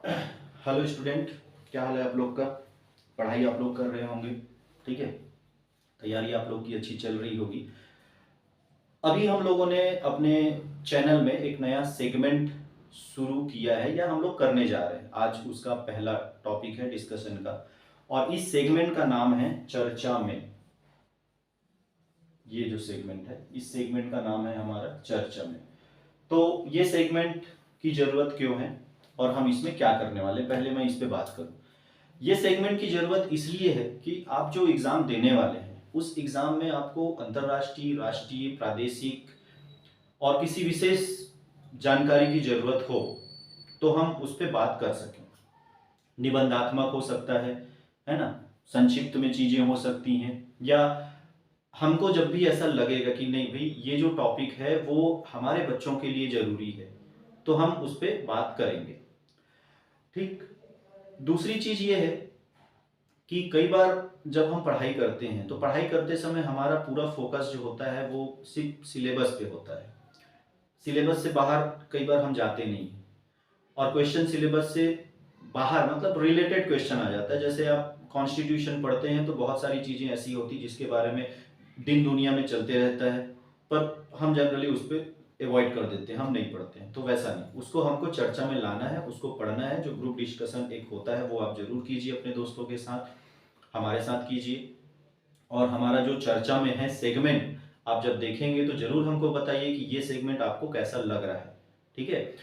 Hello student, क्या हाल है आप लोग का। पढ़ाई आप लोग कर रहे होंगे, ठीक है। तैयारी आप लोग की अच्छी चल रही होगी। अभी हम लोगों ने अपने चैनल में एक नया सेगमेंट शुरू किया है या हम लोग करने जा रहे हैं। आज उसका पहला टॉपिक है डिस्कशन का, और इस सेगमेंट का नाम है चर्चा में। ये जो सेगमेंट है, इस सेगमेंट का नाम है हमारा चर्चा में। तो ये सेगमेंट की जरूरत क्यों है और हम इसमें क्या करने वाले, पहले मैं इस पे बात करूं। ये सेगमेंट की जरूरत इसलिए है कि आप जो एग्जाम देने वाले हैं उस एग्जाम में आपको अंतरराष्ट्रीय, राष्ट्रीय, प्रादेशिक और किसी विशेष जानकारी की जरूरत हो तो हम उस पर बात कर सकें। निबंधात्मक हो सकता है ना, संक्षिप्त में चीजें हो सकती हैं, या हमको जब भी ऐसा लगेगा कि नहीं भाई ये जो टॉपिक है वो हमारे बच्चों के लिए जरूरी है तो हम उस पर बात करेंगे। ठीक। दूसरी चीज ये है कि कई बार जब हम पढ़ाई करते हैं तो पढ़ाई करते समय हमारा पूरा फोकस जो होता है वो सिर्फ सिलेबस पे होता है। सिलेबस से बाहर कई बार हम जाते नहीं हैं, और क्वेश्चन सिलेबस से बाहर मतलब रिलेटेड क्वेश्चन आ जाता है। जैसे आप कॉन्स्टिट्यूशन पढ़ते हैं तो बहुत सारी चीज़ें ऐसी होती जिसके बारे में दिन दुनिया में चलते रहता है, पर हम जनरली उस पर अवॉइड कर देते हैं, हम नहीं पढ़ते हैं। तो वैसा नहीं, उसको हमको चर्चा में लाना है, उसको पढ़ना है। जो ग्रुप डिस्कशन एक होता है वो आप जरूर कीजिए अपने दोस्तों के साथ, हमारे साथ कीजिए। और हमारा जो चर्चा में है सेगमेंट, आप जब देखेंगे तो जरूर हमको बताइए कि ये सेगमेंट आपको कैसा लग रहा है, ठीक है।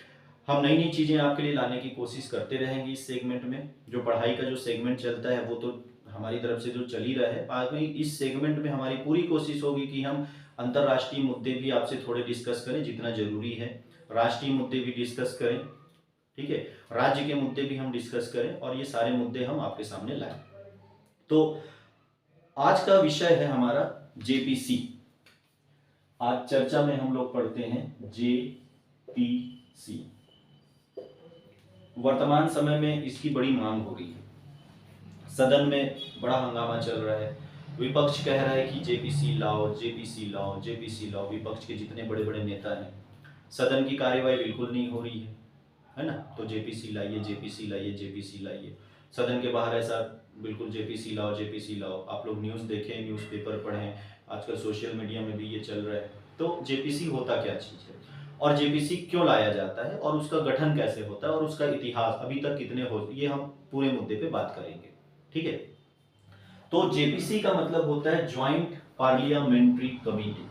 हम नई नई चीजें आपके लिए लाने की कोशिश करते रहेंगे इस सेगमेंट में। जो पढ़ाई का जो सेगमेंट चलता है वो तो हमारी तरफ से जो चल ही रहा है, बाद में इस सेगमेंट में हमारी पूरी कोशिश होगी कि हम अंतर्राष्ट्रीय मुद्दे भी आपसे थोड़े डिस्कस करें जितना जरूरी है, राष्ट्रीय मुद्दे भी डिस्कस करें, ठीक है, राज्य के मुद्दे भी हम डिस्कस करें, और ये सारे मुद्दे हम आपके सामने लाएं। तो आज का विषय है हमारा जेपीसी। आज चर्चा में हम लोग पढ़ते हैं जेपीसी। वर्तमान समय में इसकी बड़ी मांग हो रही है, सदन में बड़ा हंगामा चल रहा है। विपक्ष कह रहा है कि जेपीसी लाओ, जेपीसी लाओ, जेपीसी लाओ। विपक्ष के जितने बड़े बड़े नेता हैं, सदन की कार्यवाही बिल्कुल नहीं हो रही है ना, तो जेपीसी लाइए, जेपीसी लाइए, जेपीसी लाइए। सदन के बाहर ऐसा बिल्कुल जेपीसी लाओ, जेपीसी लाओ। आप लोग न्यूज़ देखें, न्यूज़पेपर पढ़ें, आजकल सोशल मीडिया में भी ये चल रहा है। तो जेपीसी होता क्या चीज़ है, और जेपीसी क्यों लाया जाता है, और उसका गठन कैसे होता है, और उसका इतिहास अभी तक कितने हो, ये हम पूरे मुद्दे पे बात करेंगे, ठीक है। तो जेपीसी का मतलब होता है ज्वाइंट पार्लियामेंट्री कमेटी।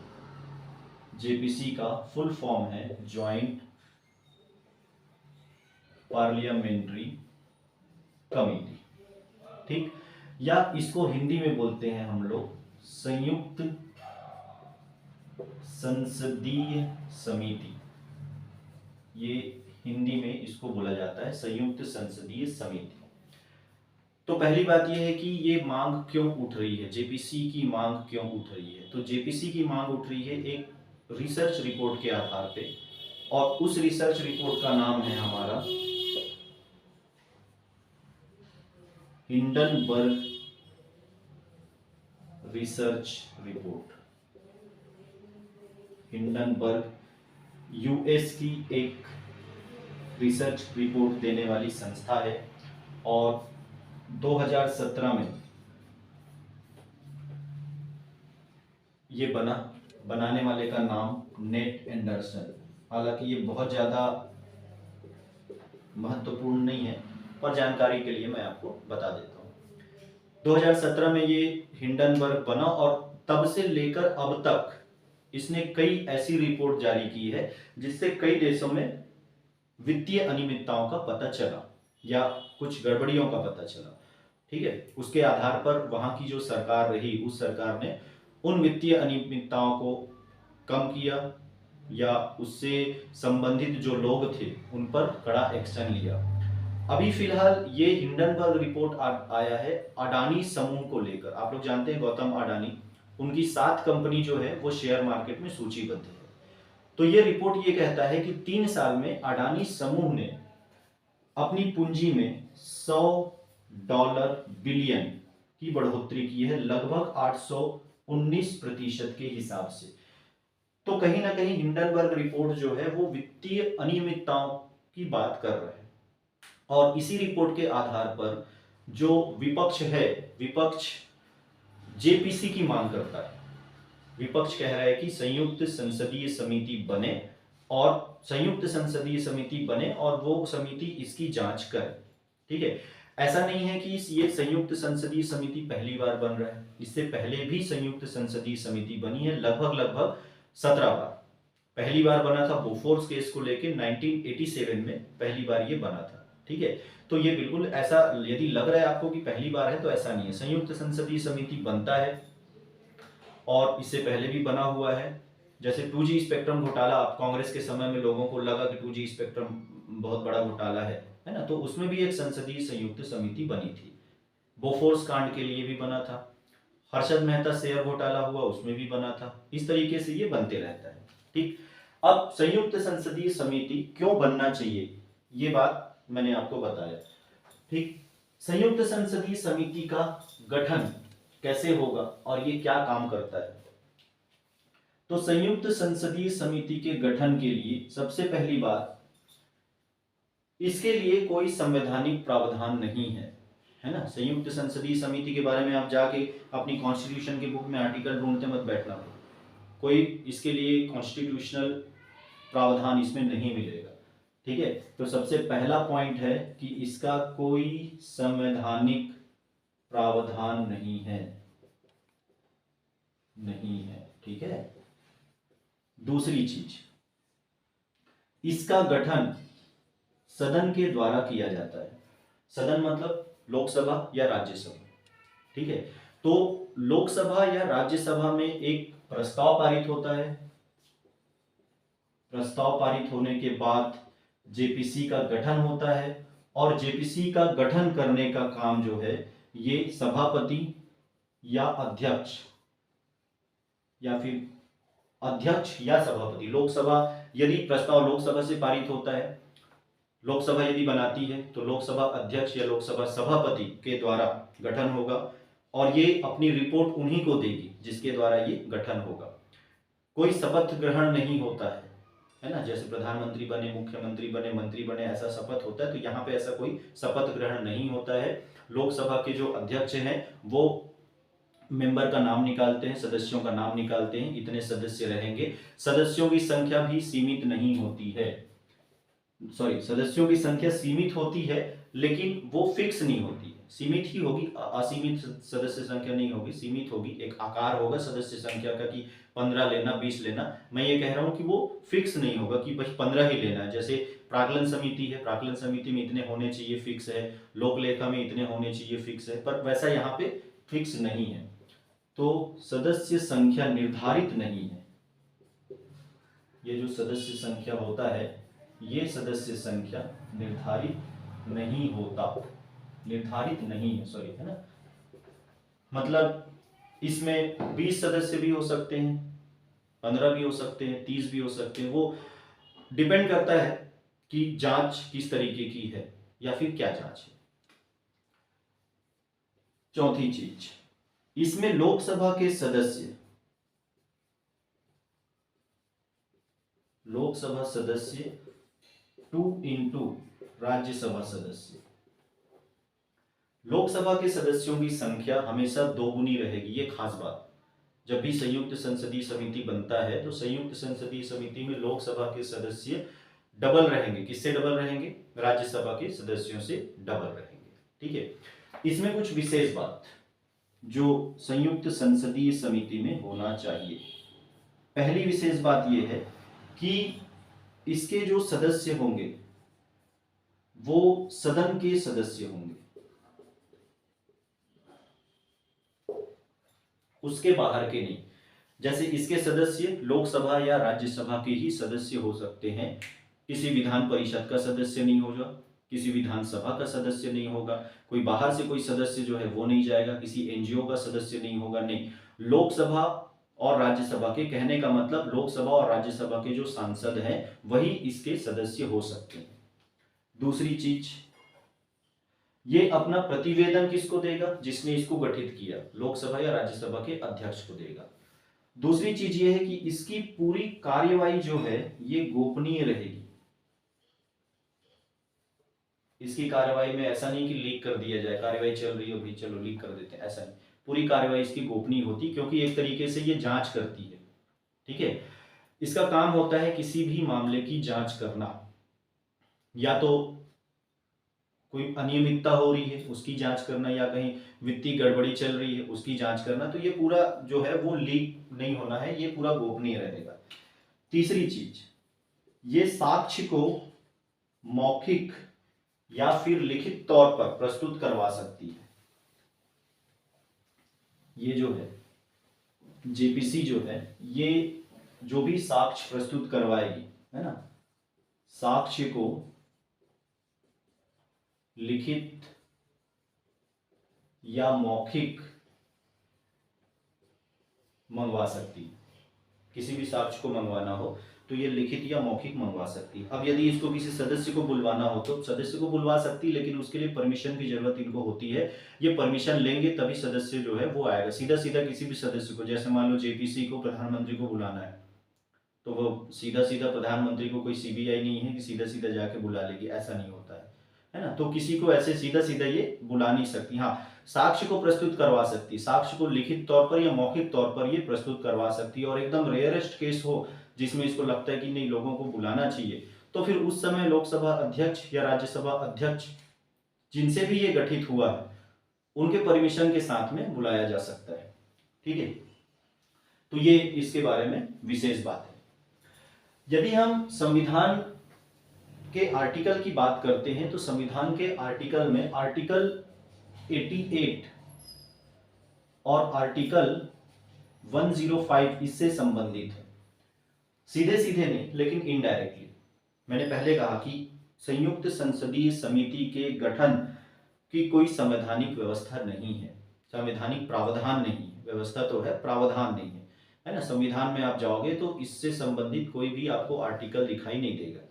जेपीसी का फुल फॉर्म है ज्वाइंट पार्लियामेंट्री कमेटी, ठीक। या इसको हिंदी में बोलते हैं हम लोग संयुक्त संसदीय समिति। ये हिंदी में इसको बोला जाता है संयुक्त संसदीय समिति। तो पहली बात यह है कि ये मांग क्यों उठ रही है, जेपीसी की मांग क्यों उठ रही है। तो जेपीसी की मांग उठ रही है एक रिसर्च रिपोर्ट के आधार पे, और उस रिसर्च रिपोर्ट का नाम है हमारा Hindenburg research report. Hindenburg US की एक रिसर्च रिपोर्ट देने वाली संस्था है, और 2017 में ये बनाने वाले का नाम नेट एंडरसन। हालांकि ये बहुत ज़्यादा महत्वपूर्ण नहीं है, पर जानकारी के लिए मैं आपको बता देता हूँ। 2017 में ये हिंडनबर्ग बना, और तब से लेकर अब तक इसने कई ऐसी रिपोर्ट जारी की है जिससे कई देशों में वित्तीय अनियमितताओं का पता चला या कुछ गड़बड़ियों का पता चला, ठीक है। उसके आधार पर वहां की जो सरकार रही, उस सरकार ने उन वित्तीय अनियमितताओं को कम किया, या उससे संबंधित जो लोग थे उन पर कड़ा एक्शन लिया। अभी फिलहाल ये हिंडनबर्ग रिपोर्ट आया है अडानी समूह को लेकर। आप लोग जानते हैं गौतम अडानी, उनकी 7 कंपनी जो है वो शेयर मार्केट में सूचीबद्ध है। तो ये रिपोर्ट ये कहता है कि 3 साल में अडानी समूह ने अपनी पूंजी में $100 बिलियन की बढ़ोतरी की है, लगभग 819% के हिसाब से। तो कहीं ना कहीं हिंडनबर्ग रिपोर्ट जो है वो वित्तीय अनियमितताओं की बात कर रहा है। और इसी रिपोर्ट के आधार पर जो विपक्ष है, विपक्ष जेपीसी की मांग करता है। विपक्ष कह रहा है कि संयुक्त संसदीय समिति बने और संयुक्त संसदीय समिति बने और वो समिति इसकी जांच करे। ठीक है, ऐसा नहीं है कि ये संयुक्त संसदीय समिति पहली बार बन रहा है, इससे पहले भी संयुक्त संसदीय समिति बनी है लगभग 17 बार। पहली बार बना था बोफोर्स केस को लेकर 1987 में पहली बार ये बना था। ठीक है, तो ये बिल्कुल ऐसा यदि लग रहा है आपको कि पहली बार है तो ऐसा नहीं है, संयुक्त संसदीय समिति बनता है और इससे पहले भी बना हुआ है। जैसे 2G स्पेक्ट्रम घोटाला, आप कांग्रेस के समय में लोगों को लगा कि 2G स्पेक्ट्रम बहुत बड़ा घोटाला है ना, तो उसमें भी एक संसदीय संयुक्त समिति बनी थी। बोफोर्स कांड के लिए भी बना था। हर्षद मेहता शेयर घोटाला हुआ, उसमें भी बना था। इस तरीके से ये बनते रहता है। ठीक, अब संयुक्त संसदीय समिति क्यों बनना चाहिए ये बात मैंने आपको बताया। ठीक, संयुक्त संसदीय समिति का गठन कैसे होगा और ये क्या काम करता है। तो संयुक्त संसदीय समिति के गठन के लिए सबसे पहली बात, इसके लिए कोई संवैधानिक प्रावधान नहीं है ना। संयुक्त संसदीय समिति के बारे में आप जाके अपनी कॉन्स्टिट्यूशन के बुक में आर्टिकल ढूंढते मत बैठना, कोई इसके लिए कॉन्स्टिट्यूशनल प्रावधान इसमें नहीं मिलेगा। ठीक है, तो सबसे पहला पॉइंट है कि इसका कोई संवैधानिक प्रावधान नहीं है। ठीक है, दूसरी चीज, इसका गठन सदन के द्वारा किया जाता है। सदन मतलब लोकसभा या राज्यसभा। ठीक है, तो लोकसभा या राज्यसभा में एक प्रस्ताव पारित होता है। प्रस्ताव पारित होने के बाद जेपीसी का गठन होता है और जेपीसी का गठन करने का काम जो है ये सभापति या अध्यक्ष या फिर अध्यक्ष या सभापति, लोकसभा यदि प्रस्ताव लोकसभा से पारित होता है, लोकसभा यदि बनाती है तो लोकसभा अध्यक्ष या लोकसभा सभापति के द्वारा गठन होगा और ये अपनी रिपोर्ट उन्हीं को देगी जिसके द्वारा ये गठन होगा। कोई शपथ ग्रहण नहीं होता है ना, जैसे प्रधानमंत्री बने, मुख्यमंत्री बने, मंत्री बने, ऐसा शपथ होता है, तो यहाँ पे ऐसा कोई शपथ ग्रहण नहीं होता है। लोकसभा के जो अध्यक्ष हैं वो मेंबर का नाम निकालते हैं, सदस्यों का नाम निकालते हैं, इतने सदस्य रहेंगे। सदस्यों की संख्या भी सीमित नहीं होती है, सॉरी, सदस्यों की संख्या सीमित होती है लेकिन वो फिक्स नहीं होती है। सीमित ही होगी, असीमित सदस्य संख्या नहीं होगी, सीमित होगी। एक आकार होगा सदस्य संख्या का कि 15 लेना, 20 लेना। मैं ये कह रहा हूं कि वो फिक्स नहीं होगा कि भाई 15 ही लेना है। जैसे प्राक्कलन समिति है, प्राक्कलन समिति में इतने होने चाहिए, फिक्स है। लोक लेखा में इतने होने चाहिए, फिक्स है। पर वैसा यहाँ पे फिक्स नहीं है, तो सदस्य संख्या निर्धारित नहीं है। ये जो सदस्य संख्या होता है, ये सदस्य संख्या निर्धारित नहीं होता, निर्धारित नहीं है, सॉरी, है ना। मतलब इसमें 20 सदस्य भी हो सकते हैं, 15 भी हो सकते हैं, 30 भी हो सकते हैं। वो डिपेंड करता है कि जांच किस तरीके की है या फिर क्या जांच है। चौथी चीज, इसमें लोकसभा के सदस्य, लोकसभा सदस्य 2 into राज्यसभा सदस्य। लोकसभा के सदस्यों की संख्या हमेशा दोगुनी रहेगी, ये खास बात। जब भी संयुक्त संसदीय समिति बनता है तो संयुक्त संसदीय समिति में लोकसभा के सदस्य डबल रहेंगे। किससे डबल रहेंगे? राज्यसभा के सदस्यों से डबल रहेंगे। ठीक है, इसमें कुछ विशेष बात जो संयुक्त संसदीय समिति में होना चाहिए। पहली विशेष बात यह है कि इसके जो सदस्य होंगे वो सदन के सदस्य होंगे, उसके बाहर के नहीं। जैसे इसके सदस्य लोकसभा या राज्यसभा के ही सदस्य हो सकते हैं, किसी विधान परिषद का सदस्य नहीं होगा, किसी विधानसभा का सदस्य नहीं होगा, कोई बाहर से कोई सदस्य जो है वो नहीं जाएगा, किसी एनजीओ का सदस्य नहीं होगा। नहीं, लोकसभा और राज्यसभा के, कहने का मतलब लोकसभा और राज्यसभा के जो सांसद हैं वही इसके सदस्य हो सकते हैं। दूसरी चीज, ये अपना प्रतिवेदन किसको देगा? जिसने इसको गठित किया, लोकसभा या राज्यसभा के अध्यक्ष को देगा। दूसरी चीज ये है कि इसकी पूरी कार्यवाही जो है ये गोपनीय रहेगी। इसकी कार्यवाही में ऐसा नहीं कि लीक कर दिया जाए, कार्यवाही चल रही हो भी चलो लीक कर देते हैं, ऐसा नहीं। पूरी कार्यवाही इसकी गोपनीय होती, क्योंकि एक तरीके से ये जांच करती है। ठीक है, इसका काम होता है किसी भी मामले की जांच करना, या तो कोई अनियमितता हो रही है उसकी जांच करना, या कहीं वित्तीय गड़बड़ी चल रही है उसकी जांच करना। तो ये पूरा जो है वो लीक नहीं होना है, ये पूरा गोपनीय रहेगा। तीसरी चीज, ये साक्ष्य को मौखिक या फिर लिखित तौर पर प्रस्तुत करवा सकती है। ये जो है जेपीसी जो है, ये जो भी साक्ष्य प्रस्तुत करवाएगी, है ना, साक्ष्य को लिखित या मौखिक मंगवा सकती है। किसी भी साक्ष्य को मंगवाना हो तो ये लिखित या मौखिक मंगवा सकती है। अब यदि इसको किसी सदस्य को बुलवाना हो तो सदस्य को बुलवा सकती है, लेकिन उसके लिए परमिशन की जरूरत इनको होती है। ये परमिशन लेंगे तभी सदस्य जो है वो आएगा। सीधा सीधा किसी भी सदस्य को, जैसे मान लो जेपीसी को प्रधानमंत्री को बुलाना है, तो वो सीधा सीधा प्रधानमंत्री को, कोई सीबीआई नहीं है कि सीधा सीधा जाके बुला लेगी, ऐसा नहीं होता है ना। तो किसी को ऐसे सीधा सीधा ये बुला नहीं सकती। हाँ, साक्ष्य को प्रस्तुत करवा सकती है, साक्ष्य को लिखित तौर पर या मौखिक तौर पर ये प्रस्तुत करवा सकती है। और एकदम रेयरेस्ट केस हो जिसमें इसको लगता है कि नहीं लोगों को बुलाना चाहिए, तो फिर उस समय लोकसभा अध्यक्ष या राज्यसभा अध्यक्ष जिनसे भी ये गठित हुआ है उनके परमिशन के साथ में बुलाया जा सकता है। ठीक है, तो ये इसके बारे में विशेष बात है। यदि हम संविधान के आर्टिकल की बात करते हैं तो संविधान के आर्टिकल में आर्टिकल 88 और आर्टिकल 105 इससे संबंधित है। सीधे सीधे नहीं, लेकिन इनडायरेक्टली। मैंने पहले कहा कि संयुक्त संसदीय समिति के गठन की कोई संवैधानिक व्यवस्था नहीं है, संवैधानिक प्रावधान नहीं है। व्यवस्था तो है, प्रावधान नहीं है ना। संविधान में आप जाओगे तो इससे संबंधित कोई भी आपको आर्टिकल दिखाई नहीं देगा।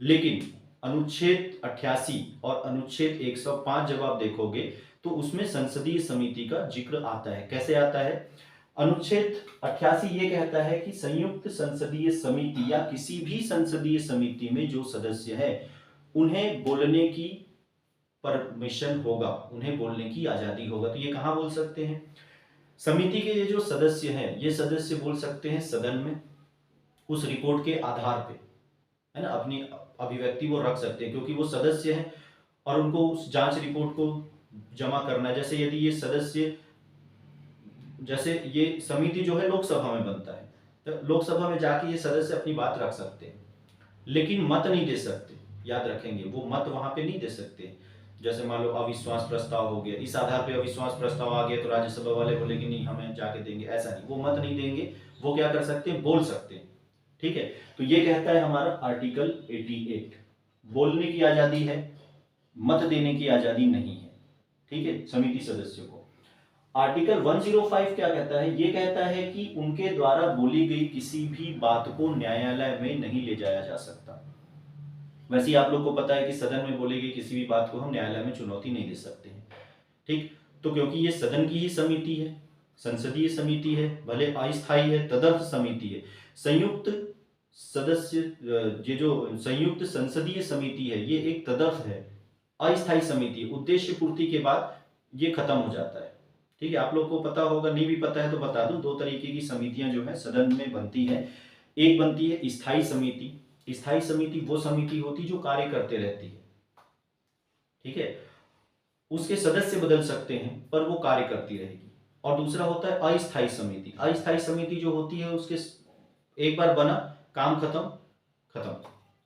लेकिन अनुच्छेद 88 और अनुच्छेद 105 जब आप देखोगे तो उसमें संसदीय समिति का जिक्र आता है। कैसे आता है? अनुच्छेद 88 ये कहता है कि संयुक्त संसदीय समिति या किसी भी संसदीय समिति में जो सदस्य है उन्हें बोलने की परमिशन होगा, उन्हें बोलने की आजादी होगा। तो ये कहां बोल सकते हैं? समिति के ये जो सदस्य हैं, ये सदस्य बोल सकते हैं सदन में, उस रिपोर्ट के आधार पे, है ना, अपनी अभिव्यक्ति वो रख सकते हैं क्योंकि वो सदस्य हैं और उनको उस जांच रिपोर्ट को जमा करना है। जैसे यदि ये सदस्य, जैसे ये समिति जो है लोकसभा में बनता है, तो लोकसभा में जाके ये सदस्य अपनी बात रख सकते हैं, लेकिन मत नहीं दे सकते। याद रखेंगे, वो मत वहां पे नहीं दे सकते। जैसे मान लो अविश्वास प्रस्ताव हो गया, इस आधार पे अविश्वास प्रस्ताव आ गया तो राज्यसभा वाले बोलेंगे नहीं हमें जाके देंगे, ऐसा नहीं, वो मत नहीं देंगे। वो क्या कर सकते हैं? बोल सकते हैं। ठीक है, तो ये कहता है हमारा आर्टिकल 88, बोलने की आजादी है, मत देने की आजादी नहीं है। ठीक है, समिति सदस्यों को। आर्टिकल 105 क्या कहता है? ये कहता है कि उनके द्वारा बोली गई किसी भी बात को न्यायालय में नहीं ले जाया जा सकता। वैसे ही आप लोग को पता है कि सदन में बोली गई किसी भी बात को हम न्यायालय में चुनौती नहीं दे सकते हैं। ठीक, तो क्योंकि ये सदन की ही समिति है, संसदीय समिति है, भले अस्थायी है, तदर्थ समिति है। संयुक्त सदस्य, ये जो संयुक्त संसदीय समिति है ये एक तदर्थ है, अस्थायी समिति। उद्देश्य पूर्ति के बाद ये खत्म हो जाता है। ठीक है, आप लोग को पता होगा, नहीं भी पता है तो बता दूं, दो तरीके की समितियां जो है सदन में बनती है। एक बनती है स्थायी समिति। स्थायी समिति वो समिति होती जो कार्य करते रहती है। ठीक है, उसके सदस्य बदल सकते हैं पर वो कार्य करती रहेगी। और दूसरा होता है अस्थायी समिति। अस्थायी समिति जो होती है उसके एक बार बना, काम खत्म,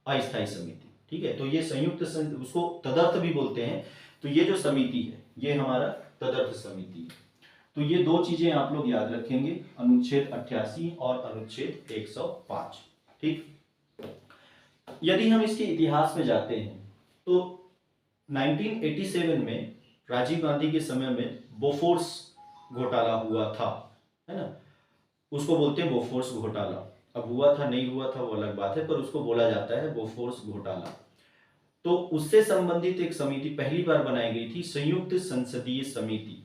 अस्थायी समिति। ठीक है, तो ये संयुक्त उसको तदर्थ भी बोलते हैं। तो ये जो समिति है ये हमारा तदर्थ समिति है। तो ये दो चीजें आप लोग याद रखेंगे, अनुच्छेद 88 और अनुच्छेद 105। ठीक, यदि हम इसके इतिहास में जाते हैं तो 1987 में राजीव गांधी के समय में बोफोर्स घोटाला हुआ था, है ना। उसको बोलते हैं बोफोर्स घोटाला। अब हुआ था नहीं हुआ था वो अलग बात है, पर उसको बोला जाता है बोफोर्स घोटाला। तो उससे संबंधित एक समिति पहली बार बनाई गई थी, संयुक्त संसदीय समिति।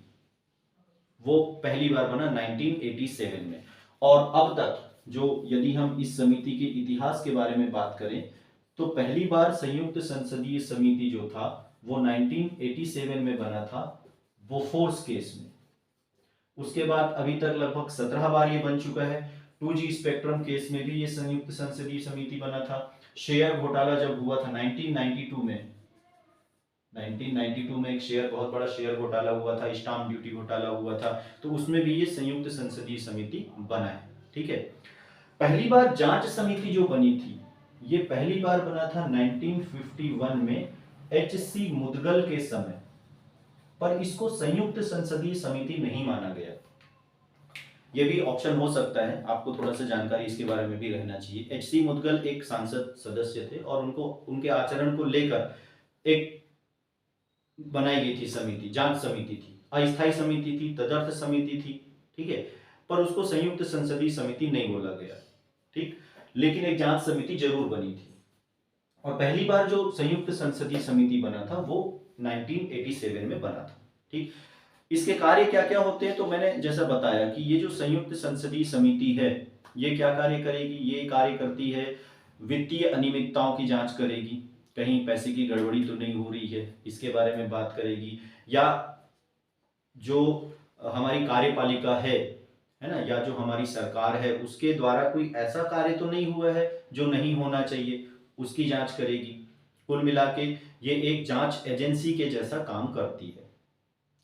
वो पहली बार बना 1987 में। और अब तक जो, यदि हम इस समिति के इतिहास के बारे में बात करें तो पहली बार संयुक्त संसदीय समिति जो था वो 1987 में बना था बोफोर्स केस में। उसके बाद अभी तक लगभग 17 बार ये बन चुका है। 2G स्पेक्ट्रम केस में भी ये संयुक्त संसदीय समिति बना था। शेयर घोटाला जब हुआ था 1992 में एक शेयर, बहुत बड़ा शेयर घोटाला हुआ था, स्टाम्प ड्यूटी घोटाला हुआ था, तो उसमें भी ये संयुक्त संसदीय समिति बना है। ठीक है। पहली बार जांच समिति जो बनी थी, ये पहली बार बना था 1951 में H.C. मुदगल के समय, पर इसको संयुक्त संसदीय समिति नहीं माना गया। ये भी ऑप्शन हो सकता है, आपको थोड़ा सा जानकारी इसके बारे में भी रहना चाहिए। H.C. मुदगल एक सांसद सदस्य थे और उनको उनके आचरण को लेकर एक बनाई गई थी समिति, जांच समिति थी, अस्थायी समिति थी, तदर्थ समिति थी। ठीक है, पर उसको संयुक्त संसदीय समिति नहीं बोला गया। ठीक, लेकिन एक जांच समिति जरूर बनी थी। और पहली बार जो संयुक्त संसदीय समिति बना था वो 1987 में बना था। ठीक, इसके कार्य क्या क्या होते हैं, तो मैंने जैसा बताया कि ये जो संयुक्त संसदीय समिति है ये क्या कार्य करेगी, ये कार्य करती है वित्तीय अनियमितताओं की जांच करेगी, कहीं पैसे की गड़बड़ी तो नहीं हो रही है इसके बारे में बात करेगी, या जो हमारी कार्यपालिका है ना, या जो हमारी सरकार है उसके द्वारा कोई ऐसा कार्य तो नहीं हुआ है जो नहीं होना चाहिए, उसकी जांच करेगी। कुल मिला के ये एक जांच एजेंसी के जैसा काम करती है,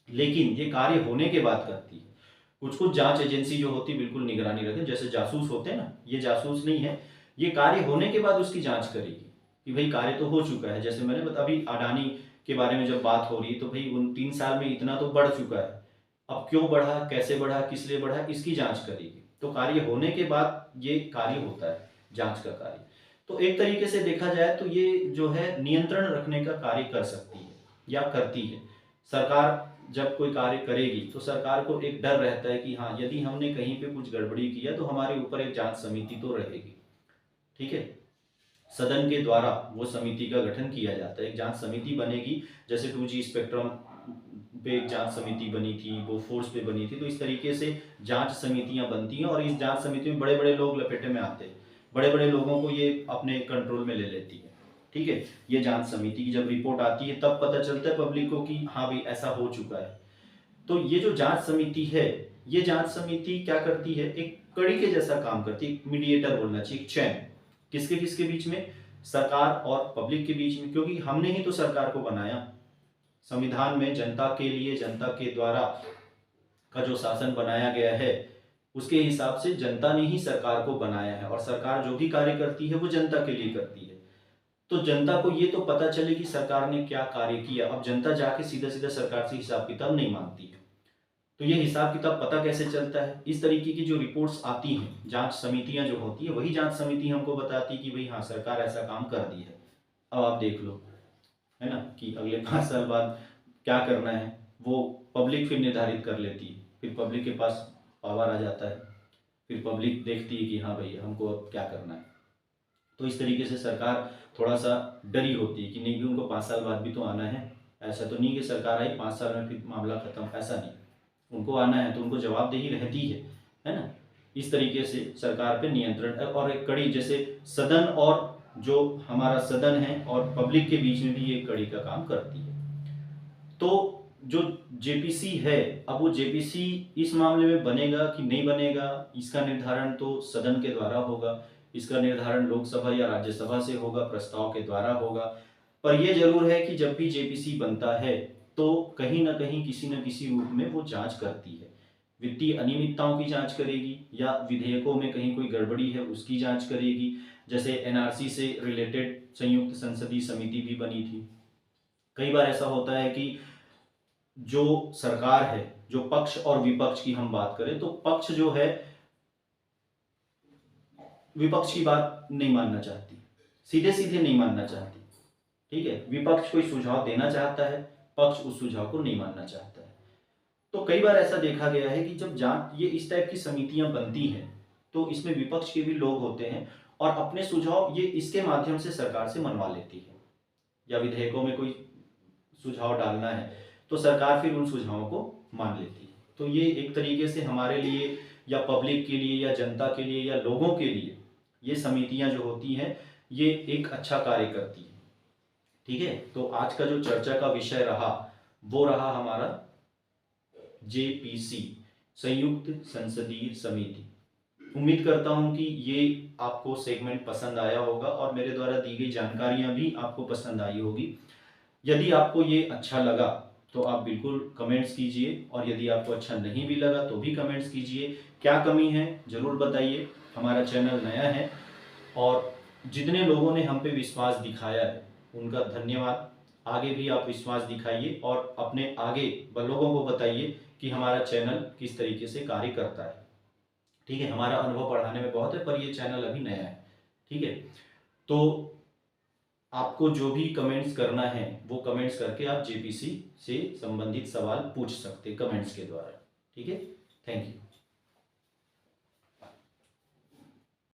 लेकिन ये कार्य होने के बाद करती है। कुछ कुछ जांच एजेंसी जो होती है बिल्कुल निगरानी रखते हैं, जैसे जासूस होते हैं ना, ये जासूस नहीं है, ये कार्य होने के बाद उसकी जांच करेगी कि भाई कार्य तो हो चुका है। जैसे मैंने बता, अभी अडानी के बारे में जब बात हो रही है तो भाई उन 3 साल में इतना तो बढ़ चुका है, अब क्यों बढ़ा, कैसे बढ़ा, किस लिए बढ़ा, इसकी जांच करेगी। तो कार्य होने के बाद ये कार्य होता है, जांच का कार्य। तो एक तरीके से देखा जाए तो ये जो है नियंत्रण रखने का कार्य कर सकती है या करती है। सरकार जब कोई कार्य करेगी तो सरकार को एक डर रहता है कि हाँ, यदि हमने कहीं पे कुछ गड़बड़ी किया तो हमारे ऊपर एक जांच समिति तो रहेगी। ठीक है, सदन के द्वारा वो समिति का गठन किया जाता है, एक जांच समिति बनेगी। जैसे 2G स्पेक्ट्रम पे एक जांच समिति बनी थी, वो फोर्स पे बनी थी, तो इस तरीके से जांच समितियां बनती हैं और इस जांच समिति में बड़े बड़े लोग लपेटे में आते हैं, बड़े बड़े लोगों को ये अपने कंट्रोल में ले लेती है। ठीक है, ये जांच समिति की जब रिपोर्ट आती है तब पता चलता है पब्लिक को कि हाँ भाई ऐसा हो चुका है। तो ये जो जांच समिति है, ये जांच समिति क्या करती है, एक कड़ी के जैसा काम करती है, मीडिएटर बोलना चाहिए, एक चैन। किसके किसके बीच में, सरकार और पब्लिक के बीच में, क्योंकि हमने ही तो सरकार को बनाया। संविधान में जनता के लिए, जनता के द्वारा का जो शासन बनाया गया है उसके हिसाब से जनता ने ही सरकार को बनाया है, और सरकार जो भी कार्य करती है वो जनता के लिए करती है। तो जनता को ये तो पता चले कि सरकार ने क्या कार्य किया। अब जनता जाके सीधा सीधा सरकार से हिसाब किताब नहीं मांगती है, तो ये हिसाब किताब पता कैसे चलता है, इस तरीके की जो रिपोर्ट्स आती हैं, जांच समितियां जो होती है, वही जांच समिति हमको बताती है कि भाई हाँ सरकार ऐसा काम कर दी है। अब आप देख लो, है ना, कि अगले 5 साल बाद क्या करना है वो पब्लिक फिर निर्धारित कर लेती है, फिर पब्लिक के पास पावर आ जाता है, फिर पब्लिक देखती है कि हाँ भाई हमको अब क्या करना है। तो इस तरीके से सरकार थोड़ा सा डरी होती है कि नहीं भी उनको 5 साल बाद भी तो आना है, ऐसा तो नहीं कि सरकार आई 5 साल में फिर मामला खत्म, ऐसा नहीं, उनको आना है तो उनको जवाबदेही रहती है ना। इस तरीके से सरकार पे नियंत्रण और एक कड़ी, जैसे सदन और जो हमारा सदन है और पब्लिक के बीच में भी ये कड़ी का काम करती है। तो जो जेपीसी है, अब वो जेपीसी इस मामले में बनेगा कि नहीं बनेगा, इसका निर्धारण तो सदन के द्वारा होगा, इसका निर्धारण लोकसभा या राज्यसभा से होगा, प्रस्ताव के द्वारा होगा। पर यह जरूर है कि जब भी जेपीसी बनता है तो कहीं ना कहीं किसी न किसी रूप में वो जांच करती है, वित्तीय अनियमितताओं की जांच करेगी, या विधेयकों में कहीं कोई गड़बड़ी है उसकी जांच करेगी। जैसे एनआरसी से रिलेटेड संयुक्त संसदीय समिति भी बनी थी। कई बार ऐसा होता है कि जो सरकार है, जो पक्ष और विपक्ष की हम बात करें तो पक्ष जो है विपक्ष की बात नहीं मानना चाहती, सीधे सीधे नहीं मानना चाहती। ठीक है, विपक्ष कोई सुझाव देना चाहता है, पक्ष उस सुझाव को नहीं मानना चाहता है। तो कई बार ऐसा देखा गया है कि जब जांच, ये इस टाइप की समितियां बनती हैं तो इसमें विपक्ष के भी लोग होते हैं और अपने सुझाव ये इसके माध्यम से सरकार से मनवा लेती है, या विधेयकों में कोई सुझाव डालना है तो सरकार फिर उन सुझावों को मान लेती है। तो ये एक तरीके से हमारे लिए या पब्लिक के लिए या जनता के लिए या लोगों के लिए ये समितियां जो होती हैं ये एक अच्छा कार्य करती है। ठीक है, तो आज का जो चर्चा का विषय रहा वो रहा हमारा जेपीसी, संयुक्त संसदीय समिति। उम्मीद करता हूं कि ये आपको सेगमेंट पसंद आया होगा और मेरे द्वारा दी गई जानकारियां भी आपको पसंद आई होगी। यदि आपको ये अच्छा लगा तो आप बिल्कुल कमेंट्स कीजिए, और यदि आपको अच्छा नहीं भी लगा तो भी कमेंट्स कीजिए। क्या कमी है जरूर बताइए। हमारा चैनल नया है और जितने लोगों ने हम पे विश्वास दिखाया है उनका धन्यवाद। आगे भी आप विश्वास दिखाइए और अपने आगे लोगों को बताइए कि हमारा चैनल किस तरीके से कार्य करता है। ठीक है, हमारा अनुभव पढ़ाने में बहुत है पर ये चैनल अभी नया है। ठीक है, तो आपको जो भी कमेंट्स करना है वो कमेंट्स करके आप जेपीसी से संबंधित सवाल पूछ सकते कमेंट्स के द्वारा। ठीक है, थैंक यू।